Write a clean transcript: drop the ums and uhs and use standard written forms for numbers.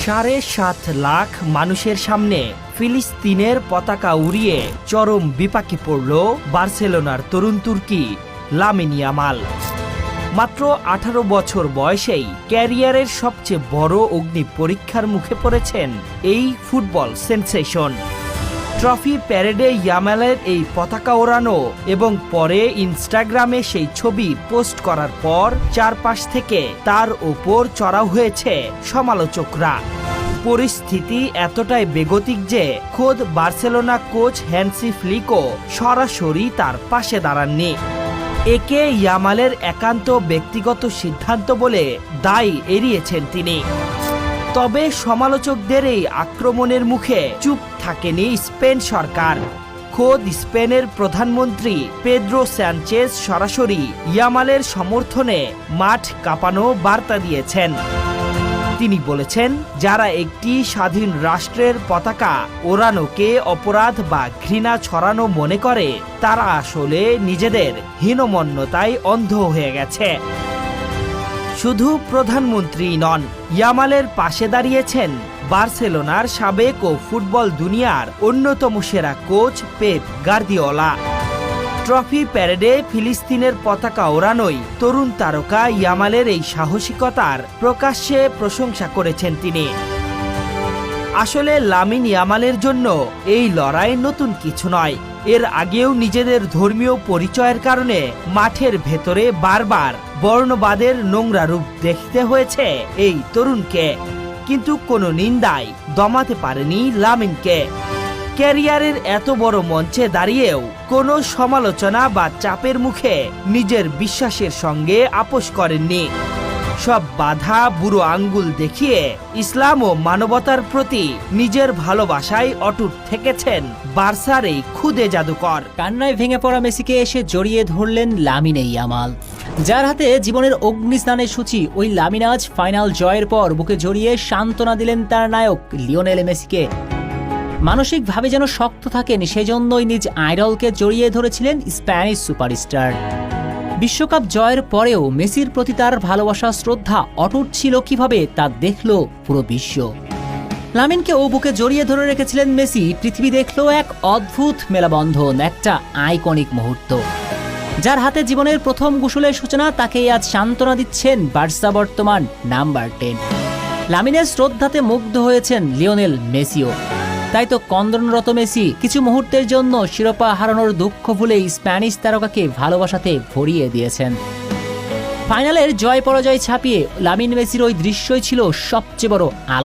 7.5 লাখ মানুষের সামনে ফিলিস্তিনের পতাকা উড়িয়ে চরম বিপাকে পড়ল বার্সেলোনার তরুণ তুর্কি লামিন ইয়ামাল। মাত্র 18 বছর বয়সেই ক্যারিয়ারের সবচেয়ে বড় অগ্নি পরীক্ষার মুখে পড়েছেন এই ফুটবল সেনসেশন। ট্রফি প্যারেডে ইয়ামালের এই পতাকা ওড়ানো এবং পরে ইনস্টাগ্রামে সেই ছবি পোস্ট করার পর চারপাশ থেকে তার ওপর চড়াও হয়েছে সমালোচকরা। পরিস্থিতি এতটাই বেগতিক যে খোদ বার্সেলোনা কোচ হ্যান্সি ফ্লিকও সরাসরি তার পাশে দাঁড়াননি। একে ইয়ামালের একান্ত ব্যক্তিগত সিদ্ধান্ত বলে দায় এড়িয়েছেন তিনি। তবে সমালোচকদের এই আক্রমণের মুখে চুপ থাকেনি স্পেন সরকার। খোদ স্পেনের প্রধানমন্ত্রী পেদ্রো সানচেজ সরাসরি ইয়ামালের সমর্থনে মাঠ কাঁপানো বার্তা দিয়েছেন। তিনি বলেছেন, যারা একটি স্বাধীন রাষ্ট্রের পতাকা ওড়ানোকে অপরাধ বা ঘৃণা ছড়ানো মনে করে তারা আসলে নিজেদের হীনমন্যতায় অন্ধ হয়ে গেছে। শুধু প্রধানমন্ত্রী নন, ইয়ামালের পাশে দাঁড়িয়েছেন বার্সেলোনার সাবেক ও ফুটবল দুনিয়ার অন্যতম সেরা কোচ পেপ গার্দিওলা। ট্রফি প্যারেডে ফিলিস্তিনের পতাকা ওড়ানোই তরুণ তারকা ইয়ামালের এই সাহসিকতার প্রকাশ্যে প্রশংসা করেছেন তিনি। আসলে লামিন ইয়ামালের জন্য এই লড়াই নতুন কিছু নয়। এর আগেও নিজেদের ধর্মীয় পরিচয়ের কারণে মাঠের ভেতরে বারবার বর্ণবাদের নোংরা রূপ দেখতে হয়েছে এই তরুণকে, কিন্তু কোনো নিন্দাই দমাতে পারেনি লামিনকে। ক্যারিয়ারের এত বড় মঞ্চে দাঁড়িয়েও কোনো সমালোচনা বা চাপের মুখে নিজের বিশ্বাসের সঙ্গে আপোষ করেননি। সব বাধা বুড়ো আঙ্গুল দেখিয়ে ইসলাম ও মানবতার প্রতি নিজের ভালোবাসায় অটুট থেকেছেন বার্সার এই খুদে জাদুকর। কান্নায় ভেঙে পড়া মেসিকে এসে জড়িয়ে ধরলেন লামিন ইয়ামাল, যার হাতে জীবনের অগ্নিস্নানের সূচি। ওই লামিন আজ ফাইনাল জয়ের পর বুকে জড়িয়ে সান্ত্বনা দিলেন তার নায়ক লিওনেল মেসিকে। মানসিকভাবে যেন শক্ত থাকেন সেজন্যই নিজ আইডলকে জড়িয়ে ধরেছিলেন স্প্যানিশ সুপারস্টার। বিশ্বকাপ জয়ের পরেও মেসির প্রতি তার ভালোবাসা শ্রদ্ধা অটুট ছিল কিভাবে তা দেখল পুরো বিশ্ব। লামিনকে ও বুকে জড়িয়ে ধরে রেখেছিলেন মেসি। পৃথিবী দেখল এক অদ্ভুত মেলাবন্ধন, একটা আইকনিক মুহূর্ত। যার হাতে জীবনের প্রথম গোসলের সূচনা, তাকেই আজ সান্ত্বনা দিচ্ছেন বার্সা বর্তমান নাম্বার 10। লামিনের শ্রদ্ধাতে মুগ্ধ হয়েছেন লিওনেল মেসিও। তাই তো কন্দনরত মেসি কিছু মুহূর্তের জন্য শিরোপা হারানোর দুঃখ ভুলে স্প্যানিশ তারকাকে ভালোবাসাতে ভরিয়ে দিয়েছেন। ফাইনালের জয় পরাজয় ছাপিয়ে লামিন মেসির ওই দৃশ্যই ছিল সবচেয়ে বড়